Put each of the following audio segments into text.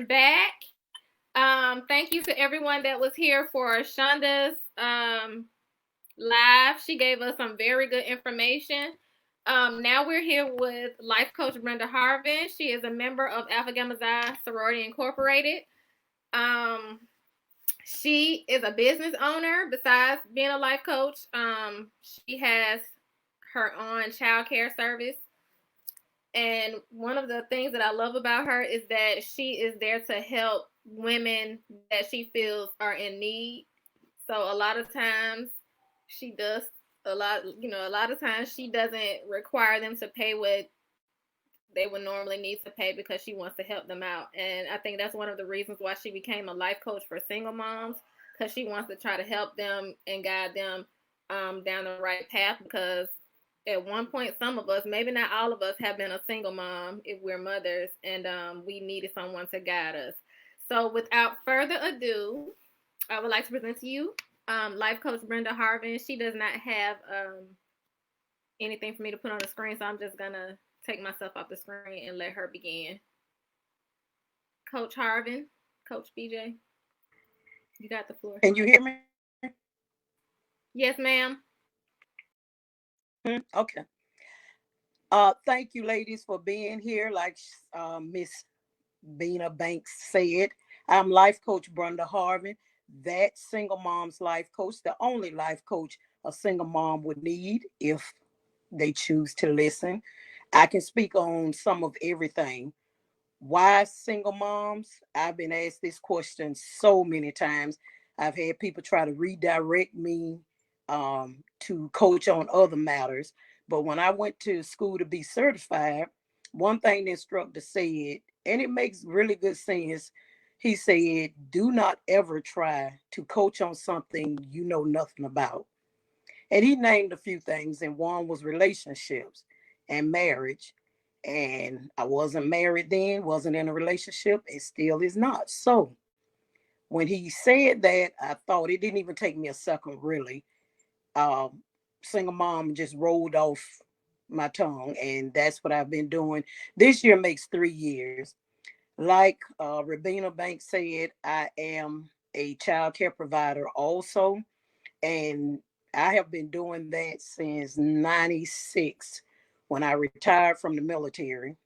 am back. Thank you to everyone that was here for Shonda's live. She gave us some very good information. Now we're here with Life Coach Brenda Harvin. She is a member of Alpha Gamma Xi Sorority Incorporated. Um, she is a business owner besides being a life coach. She has her own child care service. And one of the things that I love about her is that she is there to help women that she feels are in need. So a lot of times she does a lot of times she doesn't require them to pay what they would normally need to pay because she wants to help them out. And I think that's one of the reasons why she became a life coach for single moms, because she wants to try to help them and guide them down the right path. Because at one point, some of us, maybe not all of us, have been a single mom if we're mothers, and we needed someone to guide us. So without further ado, I would like to present to you Life Coach Brenda Harvin. She does not have anything for me to put on the screen, so I'm just going to take myself off the screen and let her begin. Coach Harvin, Coach BJ, you got the floor. Can you hear me? Yes, ma'am. Okay. Thank you, ladies, for being here. Like Miss Bina Banks said, I'm Life Coach Brenda Harvin, that single mom's life coach, the only life coach a single mom would need if they choose to listen. I can speak on some of everything. Why single moms? I've been asked this question so many times. I've had people try to redirect me to coach on other matters. But when I went to school to be certified, one thing the instructor said, and it makes really good sense, he said, do not ever try to coach on something you know nothing about. And he named a few things, and one was relationships and marriage. And I wasn't married then, wasn't in a relationship, and still is not. So when he said that, I thought it didn't even take me a second, really. Um, Single mom just rolled off my tongue, and that's what I've been doing. This year makes 3 years. Like Rabina Banks said, I am a child care provider also, and I have been doing that since 96 when I retired from the military.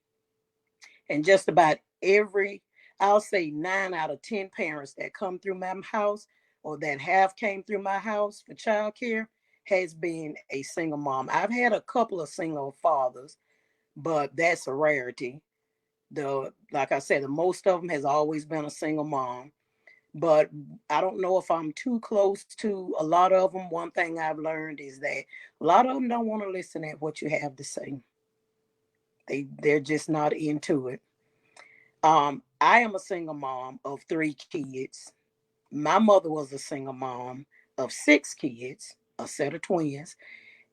And just about every, I'll say 9 out of 10 parents that come through my house or that have came through my house for childcare has been a single mom. I've had a couple of single fathers, but that's a rarity. The Like I said, the most of them has always been a single mom. But I don't know if I'm too close to a lot of them. One thing I've learned is that a lot of them don't want to listen at what you have to say. They're just not into it. I am a single mom of 3 kids. My mother was a single mom of 6 kids, a set of twins,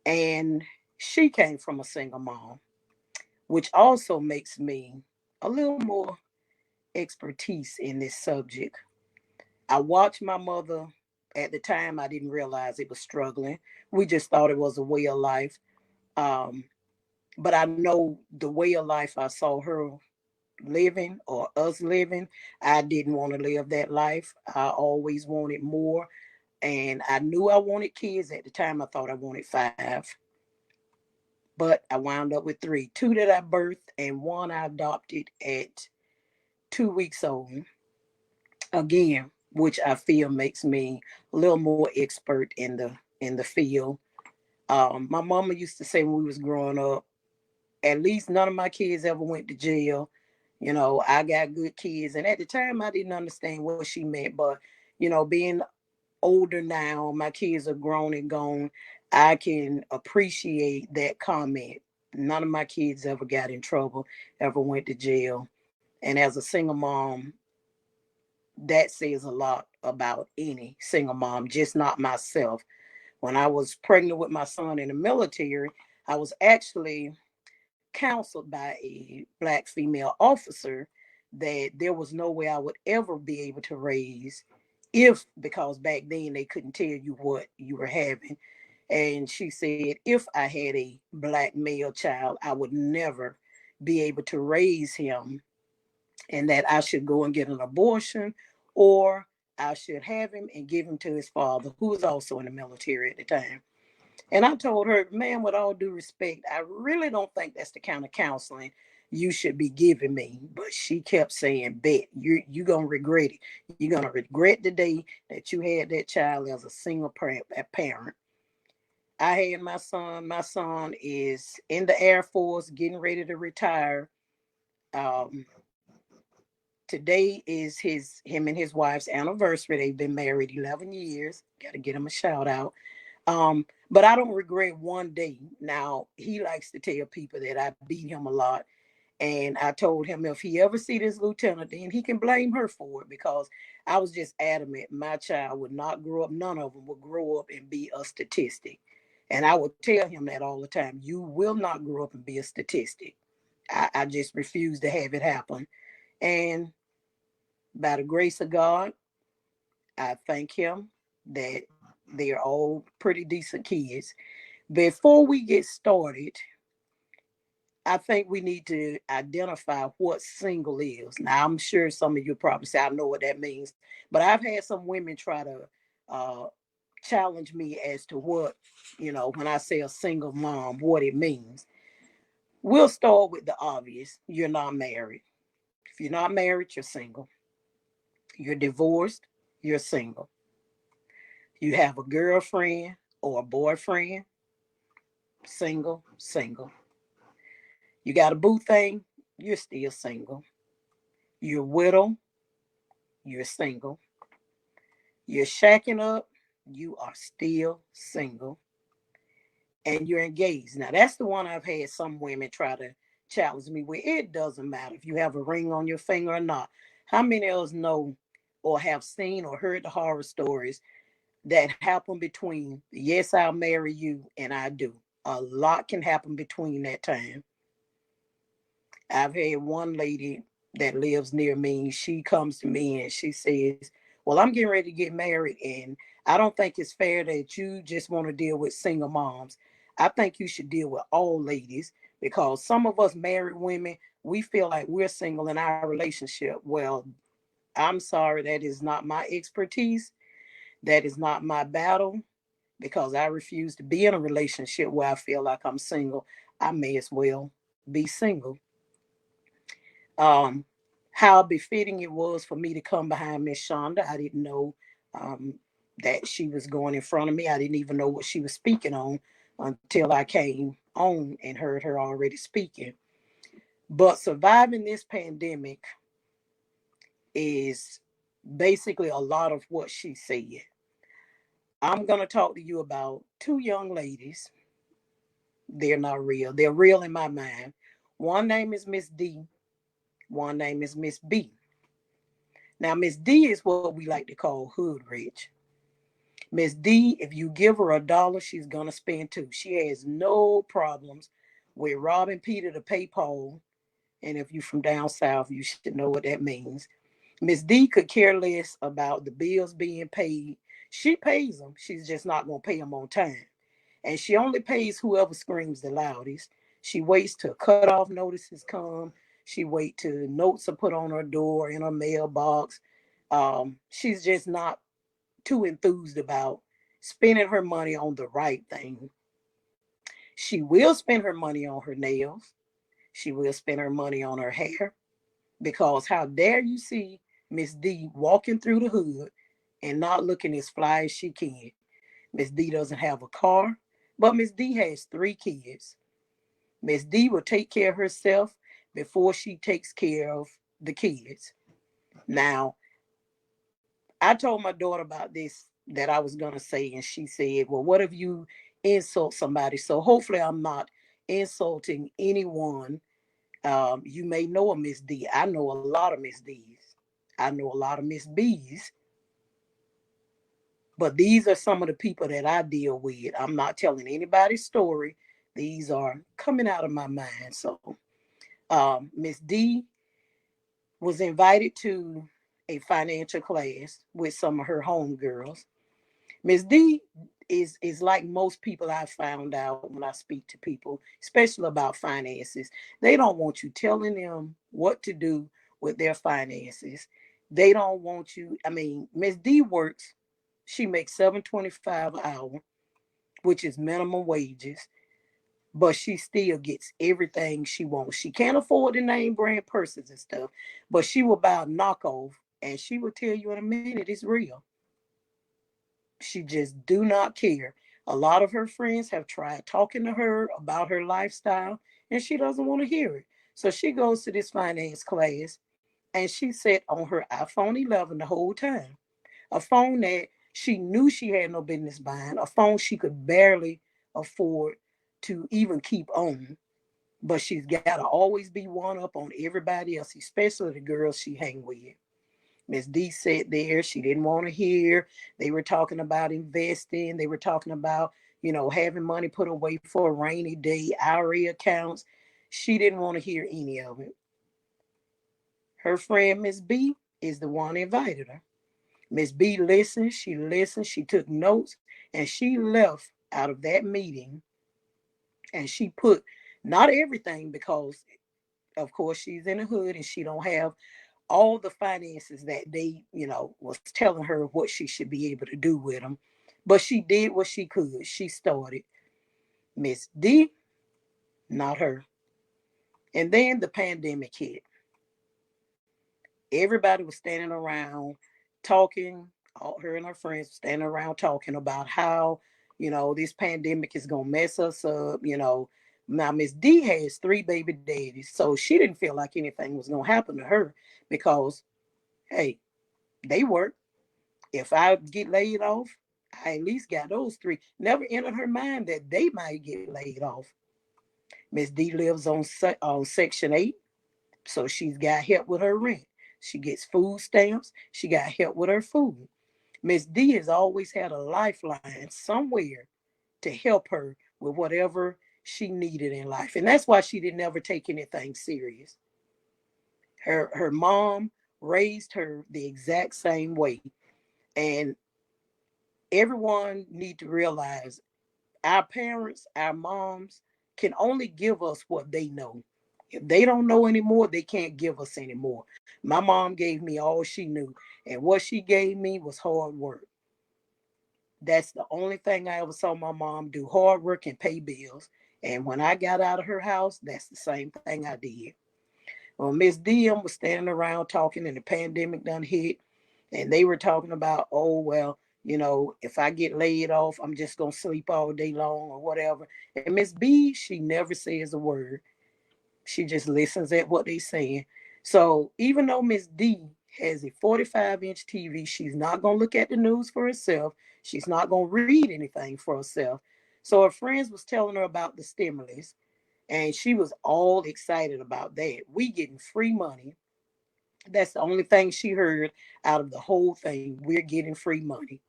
and she came from a single mom, which also makes me a little more expertise in this subject. I watched my mother. At the time, I didn't realize it was struggling. We just thought it was a way of life. Um, but I know the way of life I saw her living or us living, I didn't want to live that life. I always wanted more. And I knew I wanted kids. At the time, I thought I wanted 5. But I wound up with 3. 2 that I birthed and one I adopted at 2 weeks old. Again, which I feel makes me a little more expert in the field. My mama used to say when we was growing up, at least none of my kids ever went to jail. I got good kids. And at the time, I didn't understand what she meant. But, being older now, my kids are grown and gone, I can appreciate that comment. None of my kids ever got in trouble, ever went to jail. And as a single mom, that says a lot about any single mom, just not myself. When I was pregnant with my son in the military, I was actually counseled by a Black female officer that there was no way I would ever be able to raise if, because back then they couldn't tell you what you were having. And she said, if I had a Black male child, I would never be able to raise him and that I should go and get an abortion, or I should have him and give him to his father, who was also in the military at the time. And I told her, ma'am, with all due respect, I really don't think that's the kind of counseling you should be giving me. But she kept saying, bet, you're going to regret it. You're going to regret the day that you had that child as a single parent. I had my son. My son is in the Air Force, getting ready to retire. Um, Today is him and his wife's anniversary. They've been married 11 years. Got to get him a shout out. But I don't regret one day. Now, he likes to tell people that I beat him a lot. And I told him if he ever see this lieutenant, then he can blame her for it, because I was just adamant my child would not grow up. None of them would grow up and be a statistic. And I would tell him that all the time. You will not grow up and be a statistic. I just refuse to have it happen. And by the grace of God, I thank him that they're all pretty decent kids. Before we get started, I think we need to identify what single is. Now, I'm sure some of you probably say, I know what that means, but I've had some women try to uh, challenge me as to what, when I say a single mom, what it means. We'll start with the obvious. You're not married. If you're not married, you're single. You're divorced, you're single. You have a girlfriend or a boyfriend, single, single. You got a boo thing, you're still single. You're widow, you're single. You're shacking up, you are still single. And you're engaged. Now, that's the one I've had some women try to challenge me with. It doesn't matter if you have a ring on your finger or not. How many of us know or have seen or heard the horror stories that happen between yes, I'll marry you and I do? A lot can happen between that time. I've had one lady that lives near me. She comes to me and she says, well, I'm getting ready to get married, and I don't think it's fair that you just want to deal with single moms. I think you should deal with all ladies, because some of us married women, we feel like we're single in our relationship. Well, I'm sorry, that is not my expertise. That is not my battle, because I refuse to be in a relationship where I feel like I'm single. I may as well be single. um, how befitting it was for me to come behind Miss Shonda. I didn't know um, that she was going in front of me. I didn't even know what she was speaking on until I came on and heard her already speaking. But surviving this pandemic is basically a lot of what she said. I'm going to talk to you about two young ladies. They're not real. They're real in my mind. One name is Miss D. One name is Miss B. Now, Miss D is what we like to call hood rich. Miss D, if you give her $1, she's gonna spend two. She has no problems with robbing Peter to pay Paul. And if you're from down south, you should know what that means. Miss D could care less about the bills being paid. She pays them. She's just not gonna pay them on time. And she only pays whoever screams the loudest. She waits till cutoff notices come. She waits till notes are put on her door, in her mailbox. She's just not too enthused about spending her money on the right thing. She will spend her money on her nails. She will spend her money on her hair, because how dare you see Miss D walking through the hood and not looking as fly as she can. Miss D doesn't have a car, but Miss D has 3 kids. Miss D will take care of herself before she takes care of the kids. Now, I told my daughter about this that I was gonna say, and she said, "Well, what if you insult somebody?" So hopefully, I'm not insulting anyone. You may know a Miss D. I know a lot of Miss D's. I know a lot of Miss B's, but these are some of the people that I deal with. I'm not telling anybody's story. These are coming out of my mind. So, Miss D was invited to a financial class with some of her homegirls. Miss D is like most people I've found out when I speak to people, especially about finances. They don't want you telling them what to do with their finances. They don't want you. I mean, Miss D works. She makes $7.25 an hour, which is minimum wages, but she still gets everything she wants. She can't afford the name brand purses and stuff, but she will buy a knockoff, and she will tell you in a minute it's real. She just do not care. A lot of her friends have tried talking to her about her lifestyle, and she doesn't want to hear it. So she goes to this finance class, and she sat on her iPhone 11 the whole time. A phone that she knew she had no business buying, a phone she could barely afford to even keep on. But she's got to always be one up on everybody else, especially the girls she hang with. Miss D sat there. She didn't want to hear. They were talking about investing. They were talking about, having money put away for a rainy day, IRA accounts. She didn't want to hear any of it. Her friend, Miss B, is the one that invited her. Miss B listened, she took notes, and she left out of that meeting, and she put not everything, because of course she's in the hood and she don't have all the finances that they, was telling her what she should be able to do with them. But she did what she could. She started. Miss D, not her. And then the pandemic hit. Everybody was standing around talking. All her and her friends were standing around talking about how, this pandemic is gonna mess us up. Now Miss D has three baby daddies, so she didn't feel like anything was gonna happen to her because, hey, they work. If I get laid off, I at least got those three. Never entered her mind that they might get laid off. Miss D lives on Section 8, so she's got help with her rent. She gets food stamps. She got help with her food. Miss D has always had a lifeline somewhere to help her with whatever she needed in life. And that's why she didn't ever take anything serious. Her mom raised her the exact same way. And everyone need to realize our parents, our moms can only give us what they know. If they don't know anymore, they can't give us anymore. My mom gave me all she knew, and what she gave me was hard work. That's the only thing I ever saw my mom do, hard work and pay bills. And when I got out of her house, that's the same thing I did. Well, Miss DM was standing around talking, and the pandemic done hit, and they were talking about, oh well, if I get laid off, I'm just gonna sleep all day long or whatever. And Miss B, she never says a word. She just listens at what they saying. So even though Miss D has a 45-inch TV, she's not gonna look at the news for herself. She's not gonna read anything for herself. So her friends was telling her about the stimulus, and she was all excited about that. We getting free money. That's the only thing she heard out of the whole thing. We're getting free money.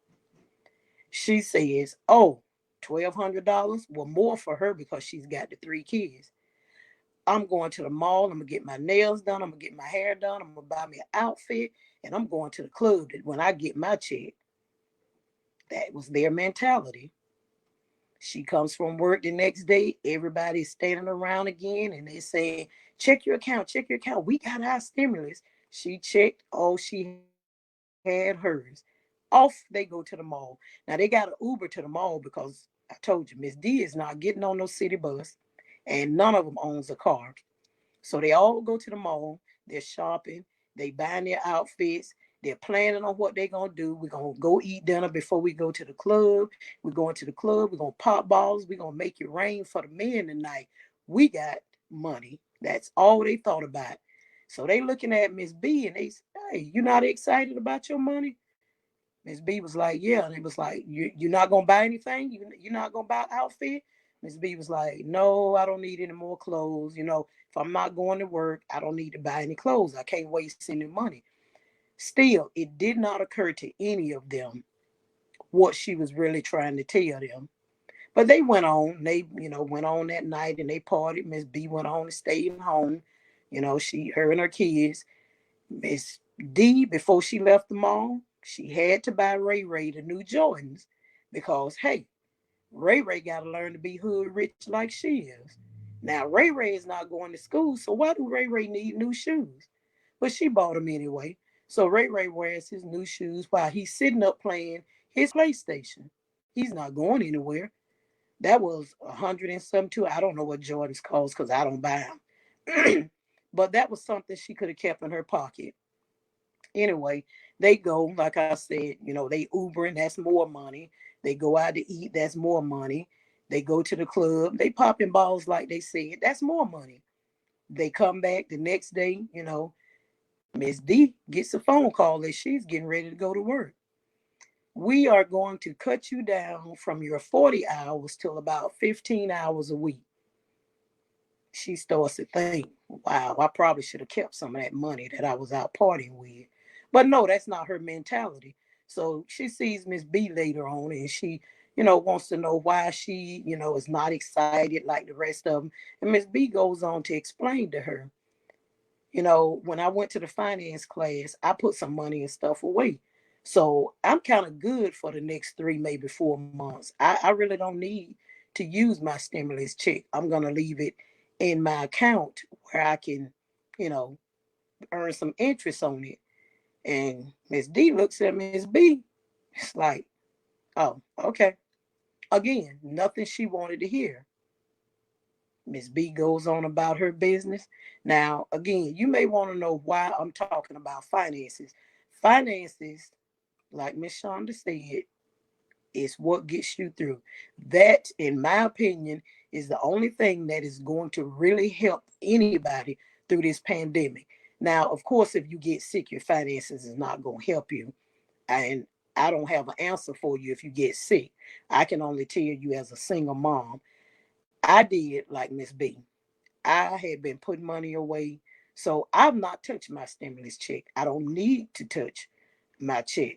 She says, oh, $1,200. Well, more for her because she's got the three kids. I'm going to the mall. I'm gonna get my nails done. I'm gonna get my hair done. I'm gonna buy me an outfit, and I'm going to the club when I get my check. That was their mentality. She comes from work the next day. Everybody's standing around again, and they saying, check your account, check your account. We got our stimulus. She checked all she had hers. Off they go to the mall. Now they got an Uber to the mall because I told you, Miss D is not getting on no city bus, and none of them owns a car. So they all go to the mall. They're shopping. They buying their outfits. They're planning on what they're gonna do. We're gonna go eat dinner before we go to the club. We're going to the club. We're gonna pop balls. We're gonna make it rain for the men tonight. We got money. That's all they thought about. So they looking at Miss B and they say, hey, you not excited about your money? Miss B was like, yeah. And it was like, you're not gonna buy anything? You're not gonna buy an outfit? Miss B was like, no, I don't need any more clothes. If I'm not going to work, I don't need to buy any clothes. I can't waste any money. Still, it did not occur to any of them what she was really trying to tell them. But they went on. They, went on that night and they partied. Miss B went on and stayed home. Her and her kids. Miss D, before she left the mall, she had to buy Ray Ray the new Jordans because, hey, Ray Ray got to learn to be hood rich like she is. Now, Ray Ray is not going to school, so why do Ray Ray need new shoes? but she bought them anyway. So Ray Ray wears his new shoes while he's sitting up playing his PlayStation. He's not going anywhere. That was 172. I don't know what Jordan's cost because I don't buy them. But that was something she could have kept in her pocket. Anyway, they go, like I said, they Ubering, that's more money. They go out to eat, that's more money. They go to the club, they popping balls like they said, that's more money. They come back the next day, Miss D gets a phone call that she's getting ready to go to work. We are going to cut you down from your 40 hours till about 15 hours a week. She starts to think, wow, I probably should have kept some of that money that I was out partying with. But no, that's not her mentality. So she sees Miss B later on and she, wants to know why she, is not excited like the rest of them. And Miss B goes on to explain to her, when I went to the finance class, I put some money and stuff away. So I'm kind of good for the next 3, maybe 4 months. I really don't need to use my stimulus check. I'm going to leave it in my account where I can, you know, earn some interest on it. And Miss D looks at Miss B. It's like, oh, okay. Again, nothing she wanted to hear. Miss B goes on about her business. Now, again, you may want to know why I'm talking about finances. Finances, like Miss Shonda said, is what gets you through. That, in my opinion, is the only thing that is going to really help anybody through this pandemic. Now, of course, if you get sick, your finances is not going to help you. And I don't have an answer for you if you get sick. I can only tell you as a single mom, I did like Miss B. I had been putting money away. So I've not touched my stimulus check. I don't need to touch my check.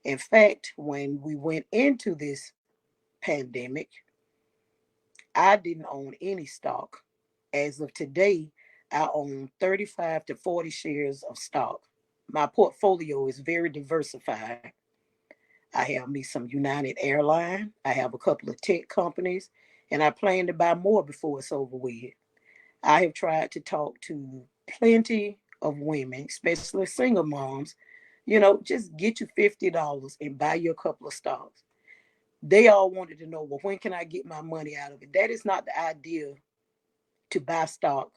In fact, when we went into this pandemic, I didn't own any stock. As of today, I own 35 to 40 shares of stock. My portfolio is very diversified. I have me some United Airline. I have a couple of tech companies, and I plan to buy more before it's over with. I have tried to talk to plenty of women, especially single moms, just get you $50 and buy you a couple of stocks. They all wanted to know, well, when can I get my money out of it? That is not the idea to buy stock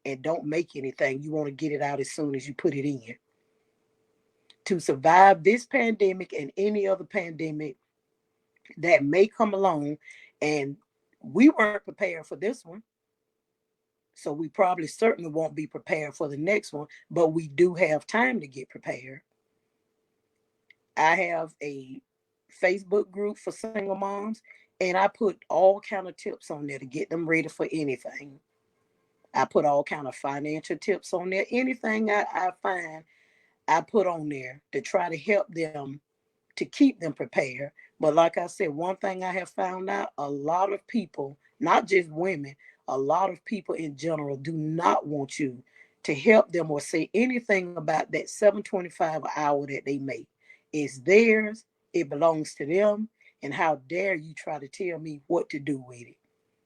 and don't make anything. You want to get it out as soon as you put it in. To survive this pandemic and any other pandemic that may come along, and we weren't prepared for this one. So we probably certainly won't be prepared for the next one, but we do have time to get prepared. I have a Facebook group for single moms, and I put all kind of tips on there to get them ready for anything. I put all kind of financial tips on there. Anything I find, I put on there to try to help them to keep them prepared. But like I said, one thing I have found out, a lot of people, not just women, a lot of people in general do not want you to help them or say anything about that 725 an hour that they make. It's theirs, it belongs to them, and how dare you try to tell me what to do with it.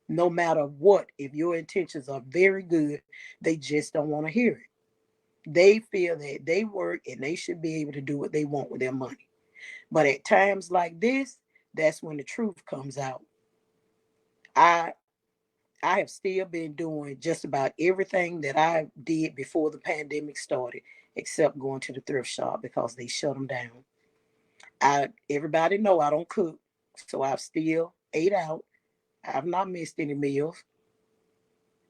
No matter what, if your intentions are very good, they just don't want to hear it. They feel that they work and they should be able to do what they want with their money. But at times like this, that's when the truth comes out. I I have still been doing just about everything that I did before the pandemic started, except going to the thrift shop because they shut them down. Everybody know I don't cook, so I've still ate out. I've not missed any meals,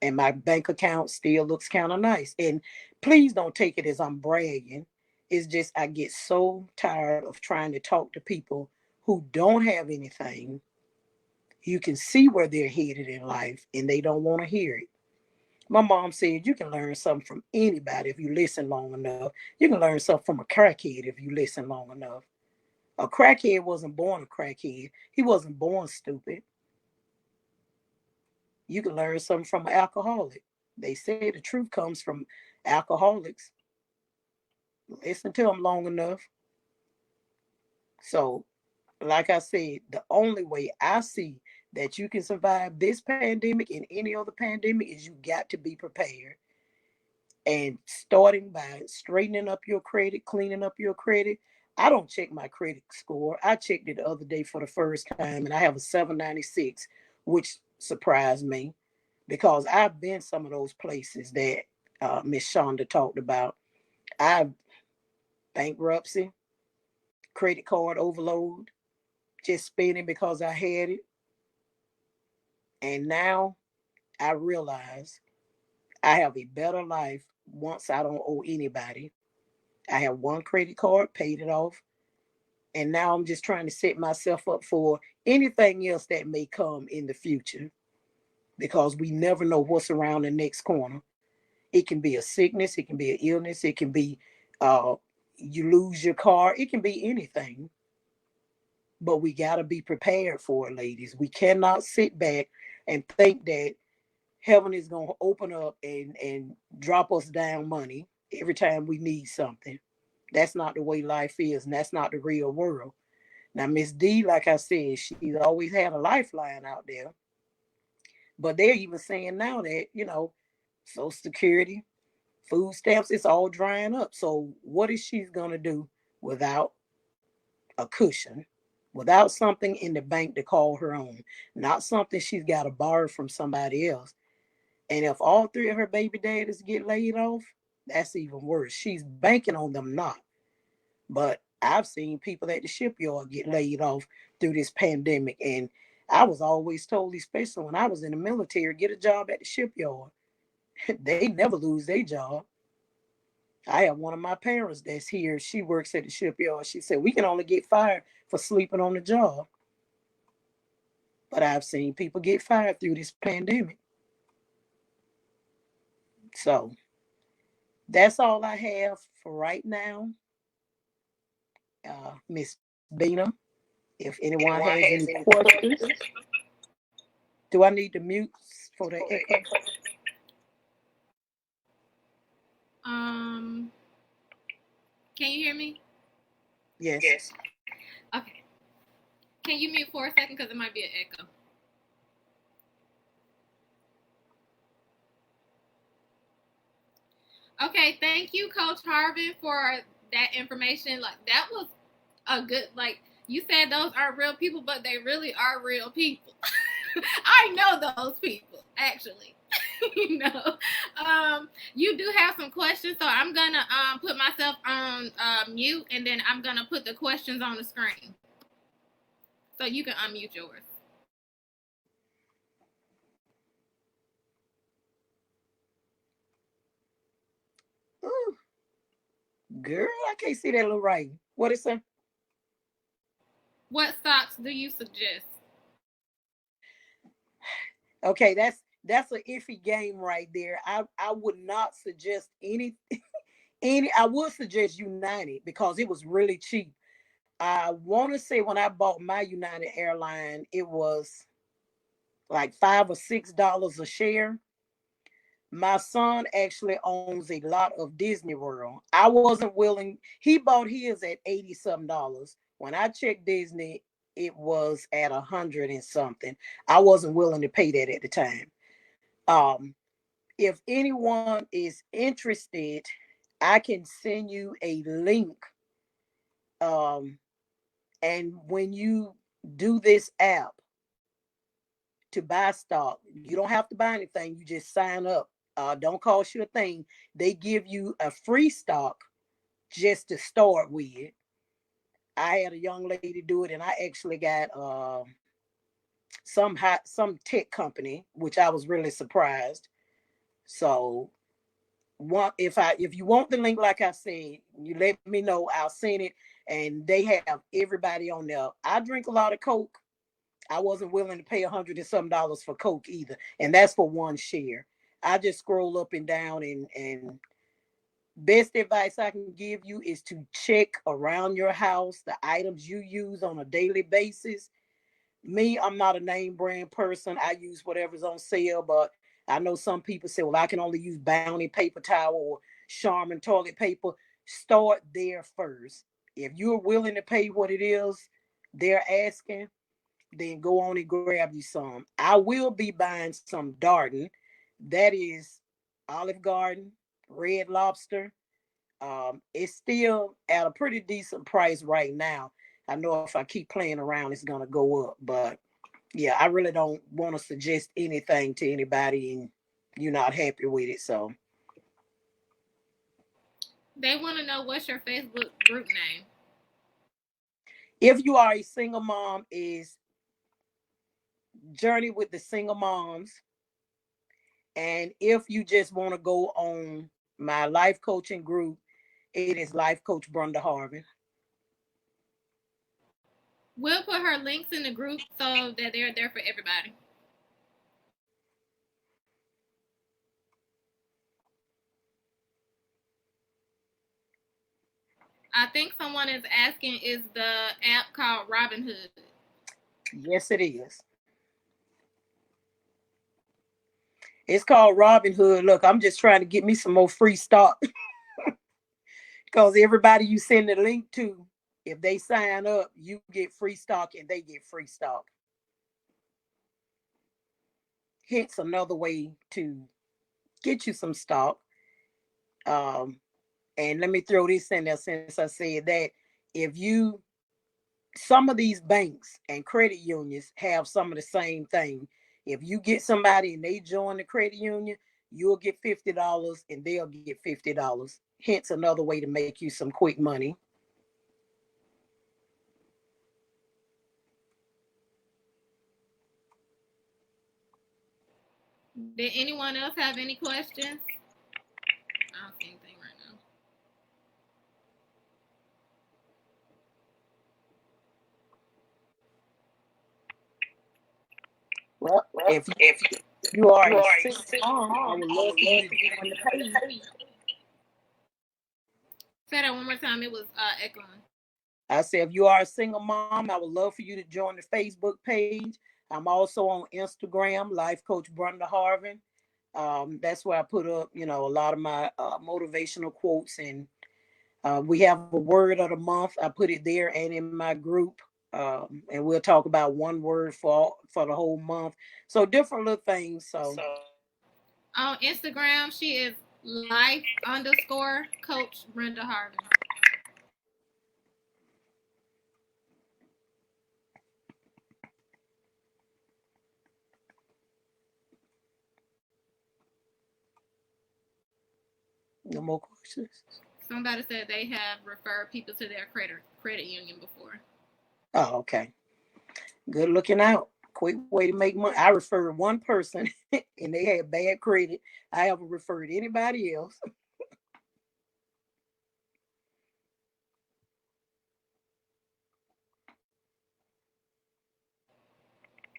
and my bank account still looks kind of nice. And please don't take it as I'm bragging. It's just I get so tired of trying to talk to people who don't have anything. You can see where they're headed in life and they don't want to hear it. My mom said you can learn something from anybody if you listen long enough. You can learn something from a crackhead if you listen long enough. A crackhead wasn't born a crackhead. He wasn't born stupid. You can learn something from an alcoholic. They say the truth comes from alcoholics. Listen to them long enough. So, like I said, the only way I see that you can survive this pandemic and any other pandemic is you got to be prepared. And starting by straightening up your credit, cleaning up your credit. I don't check my credit score. I checked it the other day for the first time, and I have a 796, which surprised me because I've been some of those places that Miss Shonda talked about. I've bankruptcy, credit card overload, just spending because I had it. And now I realize I have a better life once I don't owe anybody. I have one credit card, paid it off. And now I'm just trying to set myself up for anything else that may come in the future because we never know what's around the next corner. It can be a sickness, it can be an illness, it can be uh, you lose your car, it can be anything. But we got to be prepared for it, ladies. We cannot sit back and think that heaven is going to open up and drop us down money every time we need something. That's not the way life is, and that's not the real world. Now, Miss D, like I said, she's always had a lifeline out there. But they're even saying now that, Social Security, food stamps, it's all drying up. So what is she going to do without a cushion, without something in the bank to call her own, not something she's got to borrow from somebody else? And if all three of her baby daddies get laid off, that's even worse. She's banking on them not. But I've seen people at the shipyard get laid off through this pandemic. And I was always told, especially when I was in the military, get a job at the shipyard. They never lose their job. I have one of my parents that's here. She works at the shipyard. She said, we can only get fired for sleeping on the job. But I've seen people get fired through this pandemic. So that's all I have for right now. Miss Bina, if anyone has any questions, do I need to mute for the echo? Um, can you hear me? Yes. Okay. Can you mute for a second because it might be an echo? Okay, thank you, Coach Harvin, for that information. Like that was a good you said those aren't real people, but they really are real people. I know those people, actually. You do have some questions, so I'm gonna put myself on mute, and then I'm gonna put the questions on the screen, so you can unmute yours. Ooh, girl, I can't see that little writing. What is it? What socks do you suggest? Okay, that's an iffy game right there. I would not suggest any. I would suggest United because it was really cheap. I want to say when I bought my United airline, it was like $5 or $6 a share. My son actually owns a lot of Disney World. I wasn't willing. He bought his at 80 something dollars. When I checked Disney, it was at 100 and something. I wasn't willing to pay that at the time. Um, if anyone is interested, I can send you a link. Um, and when you do this app to buy stock, you don't have to buy anything. You just sign up. Don't cost you a thing. They give you a free stock just to start with. I had a young lady do it, and I actually got some tech company, which I was really surprised. So if you want the link, like I said, you let me know. I'll send it, and they have everybody on there. I drink a lot of Coke. I wasn't willing to pay $100 and some for Coke either, and that's for one share. I just scroll up and down, and best advice I can give you is to check around your house the items you use on a daily basis. Me, I'm not a name brand person. I use whatever's on sale, but I know some people say, well, I can only use Bounty paper towel or Charmin toilet paper. Start there first. If you're willing to pay what it is they're asking, then go on and grab you some. I will be buying some Darden. That is Olive Garden, Red Lobster. It's still at a pretty decent price right now. I know if I keep playing around, it's gonna go up. But yeah, I really don't want to suggest anything to anybody, and you're not happy with it. So They want to know what's your Facebook group name. if you are a single mom, is Journey with the Single Moms. And if you just want to go on my life coaching group, it is Life Coach Brenda Harvin. We'll put her links in the group so that they're there for everybody. I think someone is asking, is the app called Robinhood? Yes, it is. It's called Robinhood. Look, I'm just trying to get me some more free stock because everybody you send the link to, if they sign up, you get free stock and they get free stock. Hence another way to get you some stock. Um, and let me throw this in there since I said that. If you, some of these banks and credit unions have some of the same thing. If you get somebody and they join the credit union, you'll get $50 and they'll get $50. Hence another way to make you some quick money. Did anyone else have any questions? I don't see anything right now. Well, if you are a single mom, I would love for you to join the page. Say that one more time. It was echoing. I said, if you are a single mom, I would love for you to join the Facebook page. I'm also on Instagram, Life Coach Brenda Harvin. That's where I put up, a lot of my motivational quotes, and we have a word of the month. I put it there and in my group, and we'll talk about one word for the whole month. So different little things. So on Instagram, she is life_coach Brenda Harvin. no more questions. Somebody said they have referred people to their credit union before. Oh, okay. Good looking out. Quick way to make money. I referred one person and they had bad credit. I haven't referred anybody else.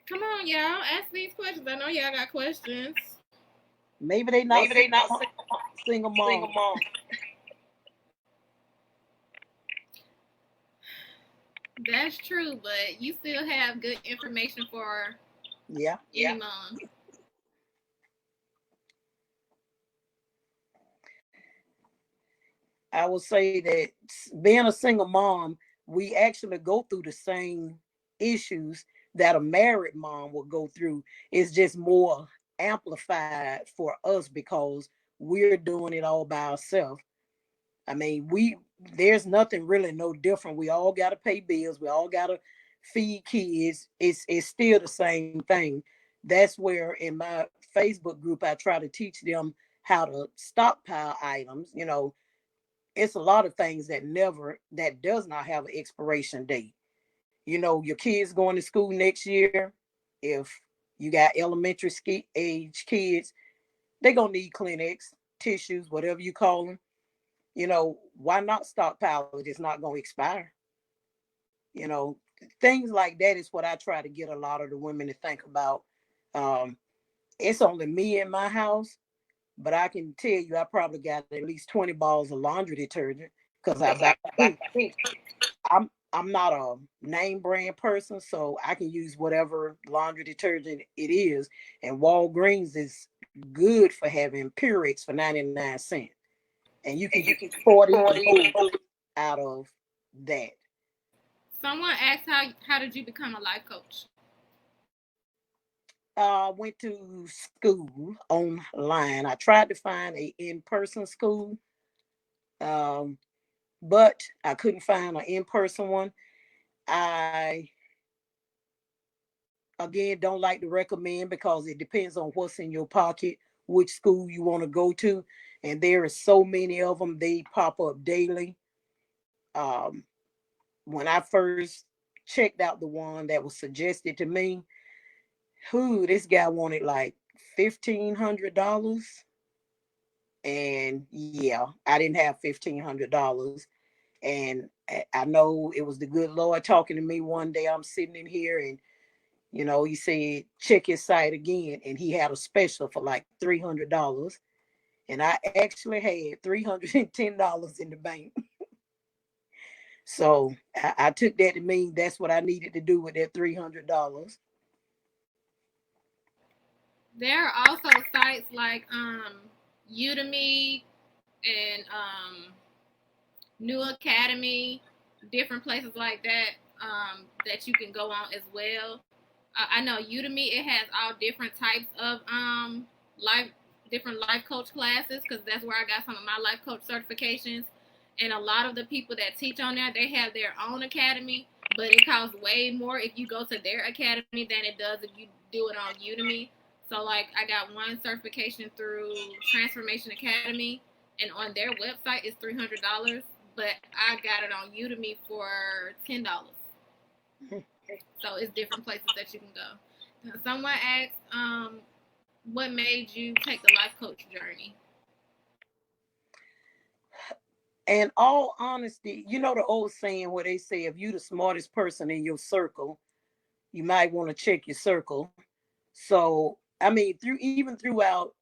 Come on, y'all. Ask these questions. I know y'all got questions. Maybe they not single mom. That's true, but you still have good information for any mom. I will say that being a single mom, we actually go through the same issues that a married mom will go through. It's just more amplified for us because we're doing it all by ourselves. I mean, there's nothing really no different. We all got to pay bills. We all got to feed kids. It's still the same thing. That's where in my Facebook group I try to teach them how to stockpile items. It's a lot of things that does not have an expiration date. Your kids going to school next year. If you got elementary age kids, they're gonna need Kleenex, tissues, whatever you call them. Why not stockpile it? It's not going to expire. You know, Things like that is what I try to get a lot of the women to think about. Um, it's only me in my house, but I can tell you I probably got at least 20 balls of laundry detergent because I'm not a name brand person, so I can use whatever laundry detergent it is. And Walgreens is good for having Purex for 99 cents. And you can get 40 out of that. Someone asked how did you become a life coach? Went to school online. I tried to find a in-person school, um, but I couldn't find an in-person one. I again don't like to recommend because it depends on what's in your pocket, which school you want to go to, and there are so many of them. They pop up daily. Um, when I first checked out the one that was suggested to me, who this guy wanted like $1,500, and yeah, I didn't have $1,500. And I know it was the good Lord talking to me one day. I'm sitting in here, and he said, check his site again. And he had a special for like $300. And I actually had $310 in the bank. So I took that to mean that's what I needed to do with that $300. There are also sites like Udemy and New Academy, different places like that that you can go on as well. I know Udemy, it has all different types of life different life coach classes because that's where I got some of my life coach certifications. And a lot of the people that teach on there, they have their own academy, but it costs way more if you go to their academy than it does if you do it on Udemy. So like I got one certification through Transformation Academy, and on their website it's $300, but I got it on Udemy for $10. So it's different places that you can go. Now, someone asked, what made you take the life coach journey? And all honesty, the old saying where they say if you the smartest person in your circle, you might want to check your circle. So I mean, even throughout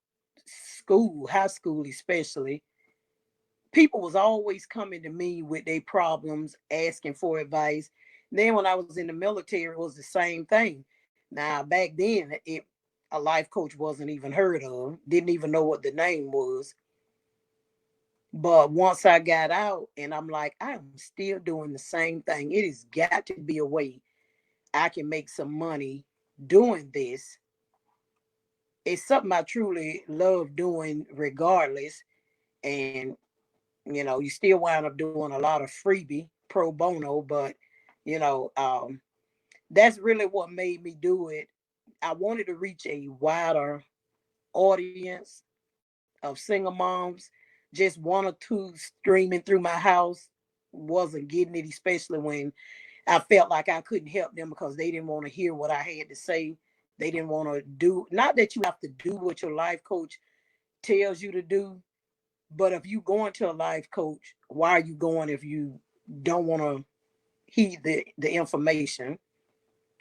school, high school especially, people was always coming to me with their problems, asking for advice. Then when I was in the military, it was the same thing. Now back then, a life coach wasn't even heard of, didn't even know what the name was. But once I got out, and I'm like, I'm still doing the same thing. It has got to be a way I can make some money doing this. It's something I truly love doing regardless. And you still wind up doing a lot of freebie pro bono, but you know, um, that's really what made me do it. I wanted to reach a wider audience of single moms. Just one or two streaming through my house wasn't getting it, especially when I felt like I couldn't help them because they didn't want to hear what I had to say. They didn't want to do, not that you have to do what your life coach tells you to do, but if you going to a life coach, why are you going if you don't want to heed the information?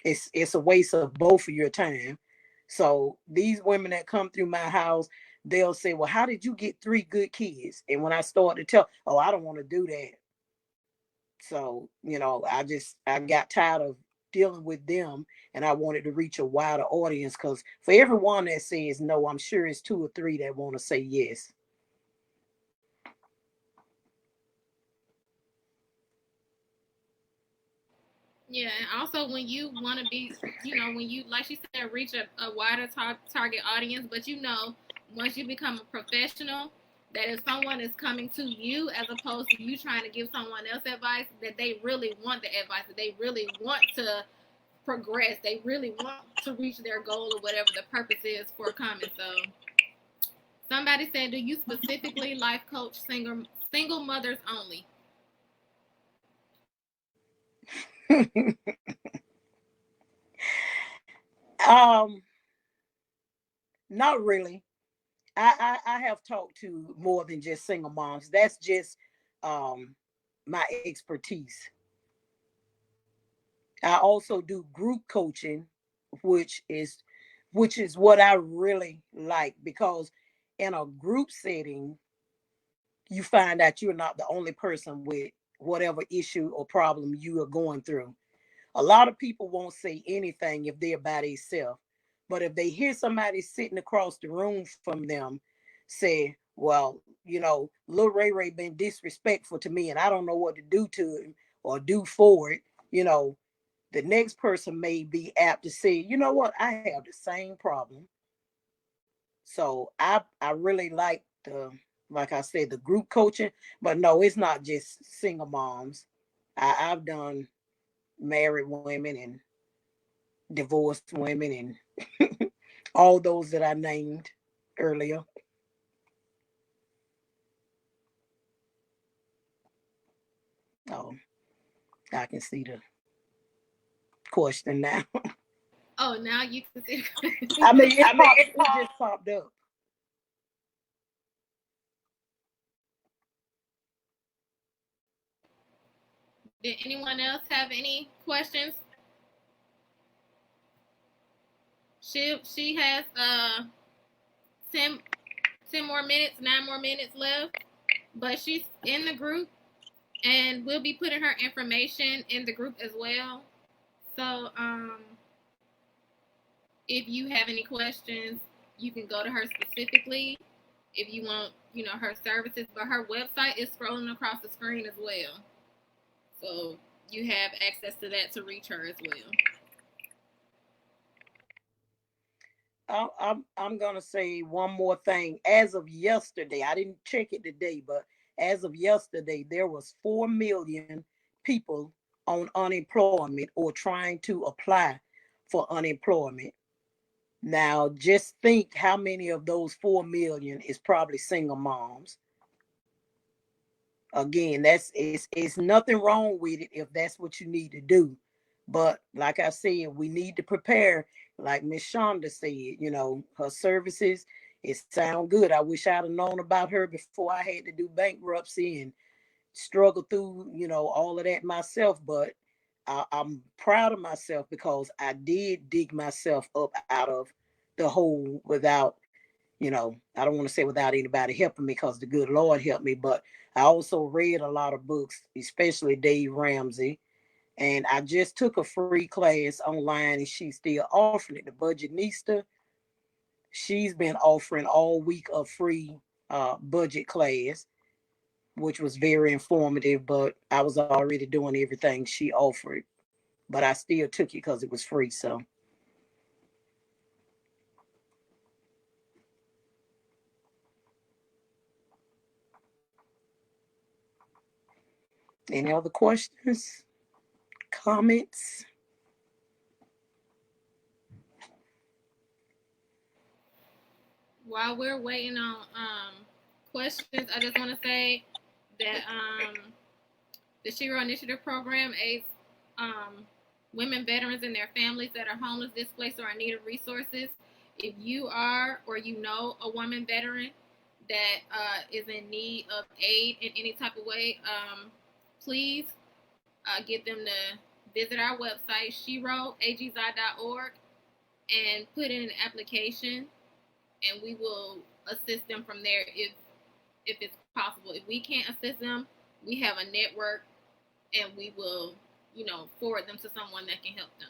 It's a waste of both of your time. So these women that come through my house, they'll say, well, how did you get three good kids? And when I start to tell, oh, I don't want to do that. So, I got tired of dealing with them, and I wanted to reach a wider audience because for everyone that says no, I'm sure it's two or three that want to say yes. Yeah, and also when you want to be, when you, like she said, reach a wider target audience, but once you become a professional, that if someone is coming to you as opposed to you trying to give someone else advice, that they really want the advice, that they really want to progress, they really want to reach their goal or whatever the purpose is for coming. So somebody said, do you specifically life coach single mothers only? um, Not really. I have talked to more than just single moms. That's just um my expertise. I also do group coaching, which is which is what I really like because in a group setting, you find out you're not the only person with whatever issue or problem you are going through. A lot of people won't say anything if they're by themselves. But if they hear somebody sitting across the room from them say, well, Lil Ray Ray been disrespectful to me and I don't know what to do to him or do for it, you know, the next person may be apt to say, you know what, I have the same problem. So I really like the, like I said, the group coaching, but no, it's not just single moms. I've done married women and divorced women and all those that I named earlier. Oh, I can see the question now. Oh, now you can see. I mean, it just popped up. Did anyone else have any questions? She has 10, 10 more minutes, 9 more minutes left, but she's in the group, and we'll be putting her information in the group as well. So if you have any questions, you can go to her specifically if you want, her services. But her website is scrolling across the screen as well, so you have access to that to reach her as well. I'm gonna say one more thing. As of yesterday, I didn't check it today, but as of yesterday, there was 4 million people on unemployment or trying to apply for unemployment. Now, just think how many of those 4 million is probably single moms. Again, it's nothing wrong with it if that's what you need to do. But like I said, we need to prepare, like Miss Shonda said, her services, it sound good. I wish I'd have known about her before I had to do bankruptcy and struggle through, all of that myself. But I'm proud of myself because I did dig myself up out of the hole without, I don't want to say without anybody helping me because the good Lord helped me, but I also read a lot of books, especially Dave Ramsey. And I just took a free class online and she's still offering it. The Budgetnista, she's been offering all week a free budget class, which was very informative, but I was already doing everything she offered. But I still took it because it was free. So, any other questions, comments? While we're waiting on questions, I just want to say that the S.H.E.R.O Initiative program aids women veterans and their families that are homeless, displaced, or in need of resources. If you are or you know a woman veteran that is in need of aid in any type of way, please get them to visit our website, S.H.E.R.O, and put in an application, and we will assist them from there if it's possible. If we can't assist them, we have a network, and we will, forward them to someone that can help them.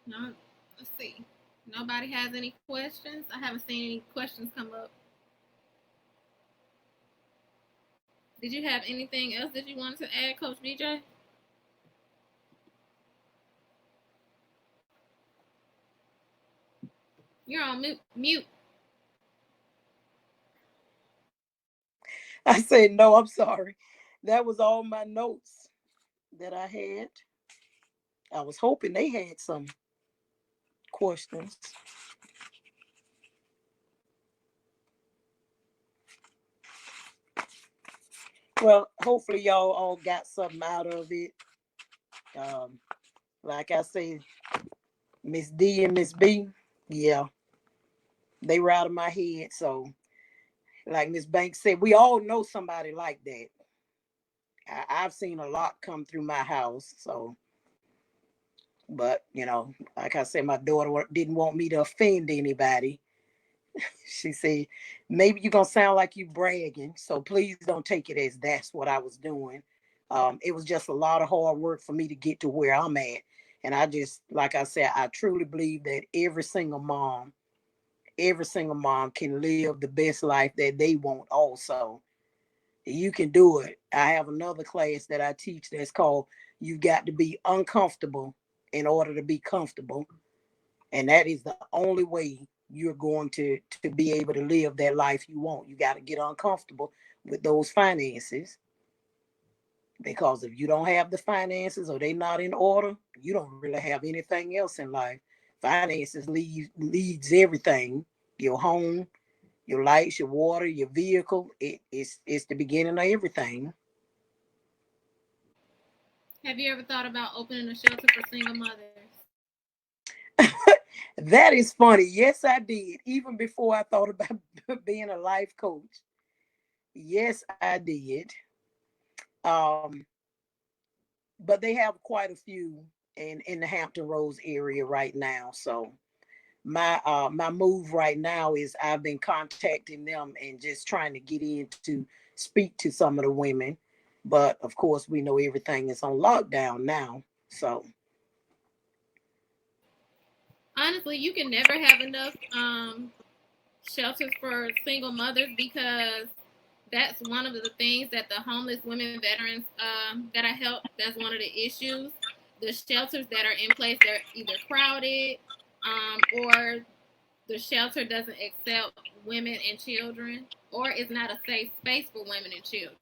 No, let's see. Nobody has any questions. I haven't seen any questions come up. Did you have anything else that you wanted to add, Coach BJ? You're on mute. I said, no, I'm sorry. That was all my notes that I had. I was hoping they had some questions. Well, hopefully y'all all got something out of it. Um, like I say, Miss D and Miss B, yeah, they were out of my head. So, like Miss Banks said, we all know somebody like that. I've seen a lot come through my house. So, but like I said, my daughter didn't want me to offend anybody. She said, maybe you're going to sound like you bragging. So please don't take it as that's what I was doing. It was just a lot of hard work for me to get to where I'm at. And I just, like I said, I truly believe that every single mom can live the best life that they want also. You can do it. I have another class that I teach that's called "You Got to Be Uncomfortable in Order to Be Comfortable." And that is the only way you're going to be able to live that life you want. You got to get uncomfortable with those finances, because if you don't have the finances or they're not in order, you don't really have anything else in life. Finances leads everything. Your home, your lights, your water, your vehicle. It's the beginning of everything. Have you ever thought about opening a shelter for single mothers? That is funny. Yes, I did. Even before I thought about being a life coach. Yes, I did. Um, but they have quite a few in the Hampton Roads area right now. So my move right now is I've been contacting them and just trying to get in to speak to some of the women. But of course, we know everything is on lockdown now. So Honestly, you can never have enough shelters for single mothers because that's one of the things that the homeless women veterans that I help. That's one of the issues. The shelters that are in place, they're either crowded, or the shelter doesn't accept women and children, or it's not a safe space for women and children.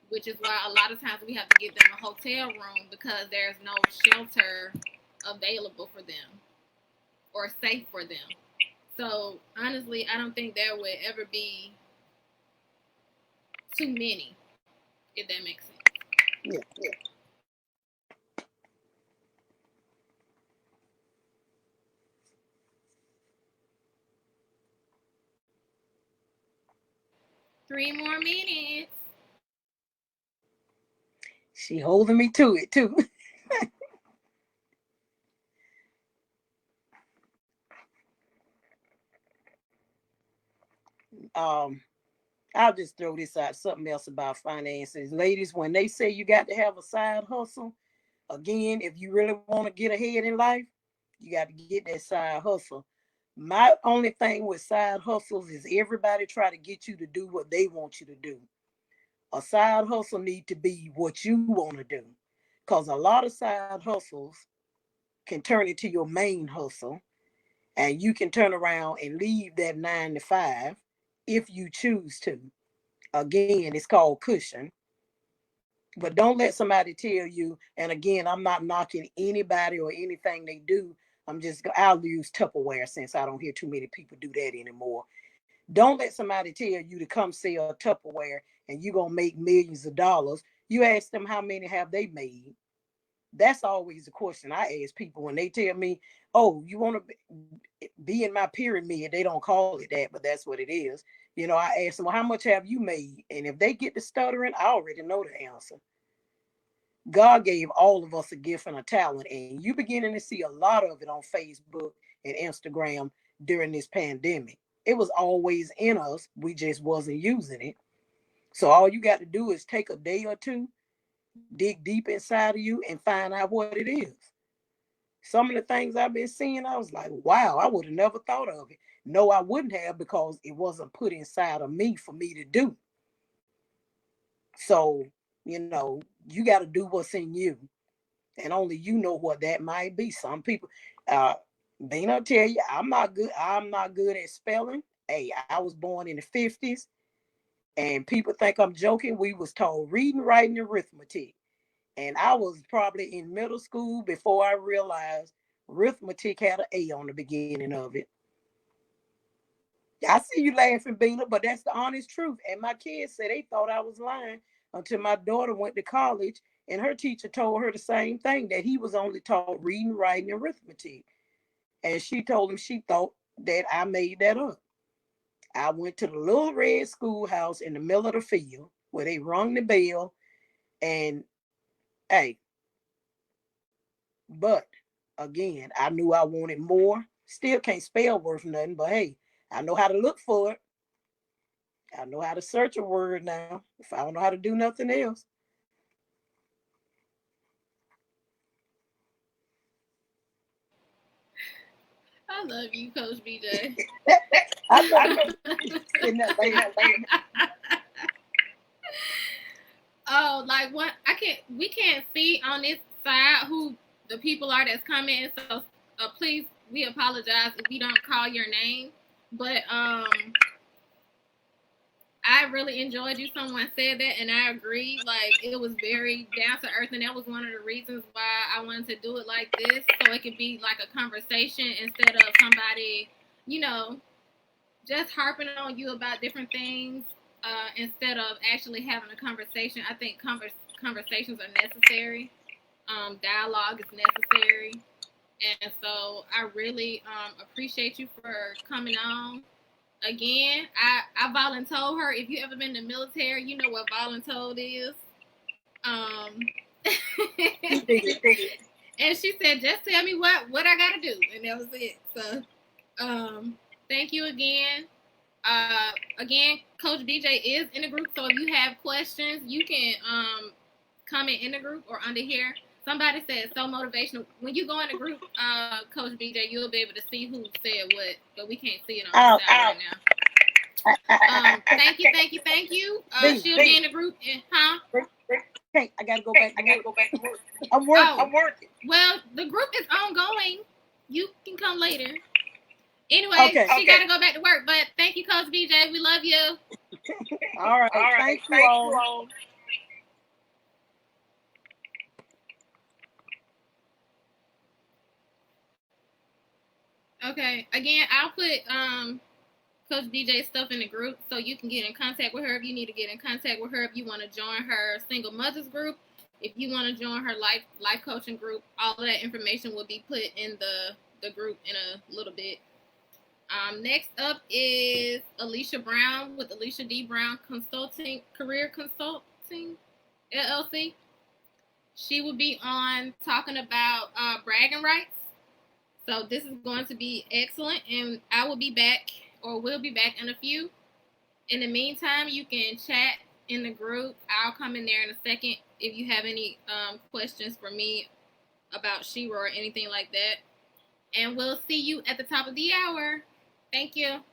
Which is why a lot of times we have to give them a hotel room because there's no shelter available for them or safe for them. So honestly, I don't think there would ever be too many, if that makes sense. yeah. 3 more minutes. She holding me to it too. um, I'll just throw this out. Something else about finances, ladies. When they say you got to have a side hustle, again, if you really want to get ahead in life, you got to get that side hustle. My only thing with side hustles is everybody try to get you to do what they want you to do. A side hustle need to be what you want to do, because a lot of side hustles can turn into your main hustle, and you can turn around and leave that 9 to 5 if you choose to. Again, it's called cushion. But don't let somebody tell you, and again, I'm not knocking anybody or anything they do. I'll use Tupperware since I don't hear too many people do that anymore. Don't let somebody tell you to come sell Tupperware and you're going to make millions of dollars. You ask them how many have they made. That's always the question I ask people when they tell me, oh, you want to be in my pyramid. They don't call it that, but that's what it is. I ask them, well, how much have you made? And if they get to stuttering, I already know the answer. God gave all of us a gift and a talent, and you beginning to see a lot of it on Facebook and Instagram during this pandemic. It was always in us. We just wasn't using it. So all you got to do is take a day or two, dig deep inside of you, and find out what it is. Some of the things I've been seeing, I was like, wow, I would have never thought of it. No, I wouldn't have, because it wasn't put inside of me for me to do. So, you got to do what's in you, and only you know what that might be. Some people, uh, Bina tell you, I'm not good. I'm not good at spelling. Hey, I was born in the 50s, and people think I'm joking. We was taught reading, writing, and arithmetic, and I was probably in middle school before I realized arithmetic had an A on the beginning of it. I see you laughing, Bina, but that's the honest truth. And my kids said they thought I was lying until my daughter went to college and her teacher told her the same thing, that he was only taught reading, writing, and arithmetic. And she told him she thought that I made that up. I went to the little red schoolhouse in the middle of the field where they rung the bell. And hey, but again, I knew I wanted more. Still can't spell worth nothing, but hey, I know how to look for it. I know how to search a word now. If I don't know how to do nothing else. I love you, Coach BJ. I know in that later. Oh, like what? We can't see on this side who the people are that's coming. So please, we apologize if we don't call your name. But I really enjoyed you. Someone said that, and I agree. Like, it was very down to earth, and that was one of the reasons why I wanted to do it like this, so it could be like a conversation instead of somebody, you know, just harping on you about different things. Instead of actually having a conversation, I think conversations are necessary. Dialogue is necessary, and so I really appreciate you for coming on. Again, I voluntold her. If you ever been in the military, you know what voluntold is. And she said, just tell me what I gotta do, and that was it. So, thank you again. Again, Coach BJ is in the group, so if you have questions, you can comment in the group or under here. Somebody said so motivational. When you go in the group, Coach BJ, you'll be able to see who said what, but we can't see it on the side right now. Thank you. She'll be in the group. Huh? Okay, I gotta go back to work. I'm working. Well, the group is ongoing. You can come later. Anyway, she gotta go back to work. But thank you, Coach BJ. We love you. All right. Thank you all. Okay. Again, I'll put Coach BJ stuff in the group so you can get in contact with her if you need to get in contact with her, if you want to join her Single Mothers group, if you want to join her life coaching group. All of that information will be put in the group in a little bit. Next up is Alicia Brown with Alicia D. Brown Career Consulting, LLC. She will be on talking about bragging rights. So this is going to be excellent, and I will be back, or will be back in a few. In the meantime, you can chat in the group. I'll come in there in a second if you have any questions for me about S.H.E.R.O or anything like that. And we'll see you at the top of the hour. Thank you.